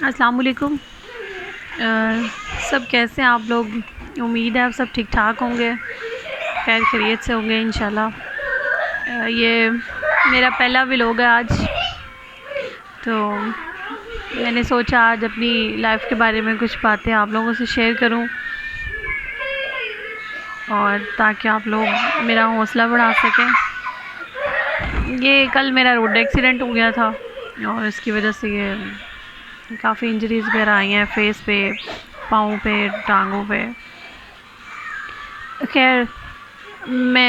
अस्सलाम वालेकुम। सब कैसे हैं आप लोग? उम्मीद है आप सब ठीक ठाक होंगे, खैर खैरियत से होंगे इंशाल्लाह। ये मेरा पहला व्लॉग है आज, तो मैंने सोचा आज अपनी लाइफ के बारे में कुछ बातें आप लोगों से शेयर करूं, और ताकि आप लोग मेरा हौसला बढ़ा सकें। ये कल मेरा रोड एक्सीडेंट हो गया था और इसकी वजह से ये काफ़ी इंजरीज़ वगैरह आई हैं फेस पे, पाँव पे, टांगों पे। खैर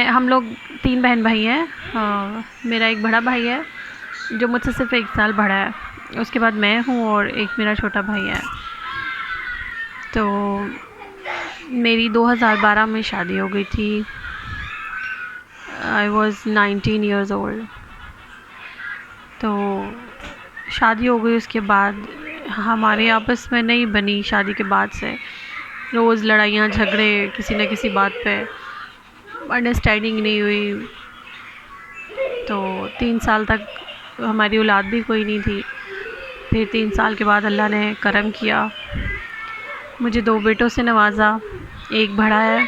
हम लोग 3 बहन भाई हैं। मेरा एक बड़ा भाई है जो मुझसे सिर्फ 1 साल बड़ा है, उसके बाद मैं हूँ और एक मेरा छोटा भाई है। तो मेरी 2012 में शादी हो गई थी। I was 19 years old. तो शादी हो गई, उसके बाद हमारे आपस में नहीं बनी। शादी के बाद से रोज़ लड़ाइयाँ झगड़े, किसी न किसी बात पे अंडरस्टैंडिंग नहीं हुई। तो 3 साल तक हमारी औलाद भी कोई नहीं थी। फिर 3 साल के बाद अल्लाह ने करम किया, मुझे 2 बेटों से नवाजा। एक बड़ा है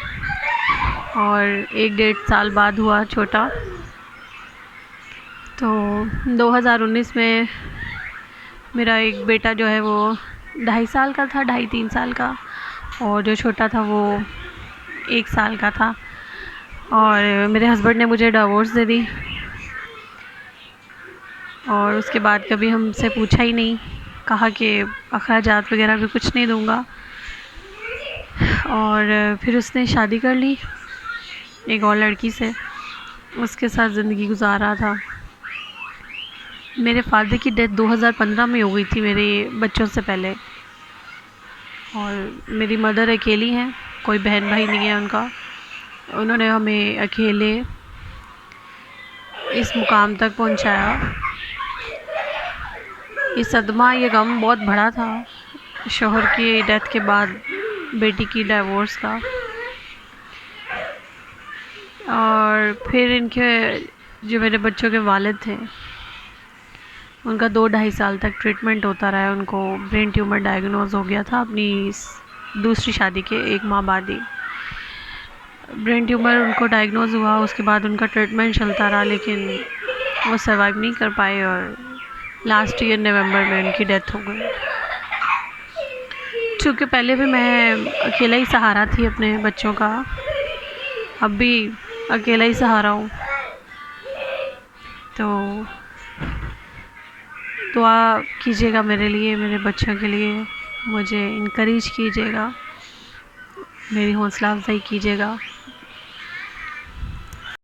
और एक 1.5 साल बाद हुआ छोटा। तो 2019 में मेरा एक बेटा जो है वो 2.5 साल का था, 2.5-3 साल का, और जो छोटा था वो 1 साल का था। और मेरे हस्बैंड ने मुझे डिवोर्स दे दी और उसके बाद कभी हमसे पूछा ही नहीं, कहा कि अखराजात वगैरह भी कुछ नहीं दूंगा। और फिर उसने शादी कर ली एक और लड़की से, उसके साथ ज़िंदगी गुजार रहा था। मेरे फादर की डेथ 2015 में हो गई थी, मेरे बच्चों से पहले। और मेरी मदर अकेली हैं, कोई बहन भाई नहीं है उनका। उन्होंने हमें अकेले इस मुकाम तक पहुंचाया। ये सदमा, ये गम बहुत बड़ा था शोहर की डेथ के बाद, बेटी की डिवोर्स का। और फिर इनके जो मेरे बच्चों के वालिद थे, उनका 2-2.5 साल तक ट्रीटमेंट होता रहा। उनको ब्रेन ट्यूमर डायग्नोज हो गया था अपनी दूसरी शादी के 1 माह बाद ही। ब्रेन ट्यूमर उनको डायग्नोज हुआ, उसके बाद उनका ट्रीटमेंट चलता रहा, लेकिन वो सर्वाइव नहीं कर पाए और लास्ट ईयर नवंबर में उनकी डेथ हो गई। चूँकि पहले भी मैं अकेला ही सहारा थी अपने बच्चों का, अब भी अकेला ही सहारा हूँ। तो दुआ कीजिएगा मेरे लिए, मेरे बच्चों के लिए, मुझे इनकरेज कीजिएगा, मेरी हौसला अफजाई कीजिएगा।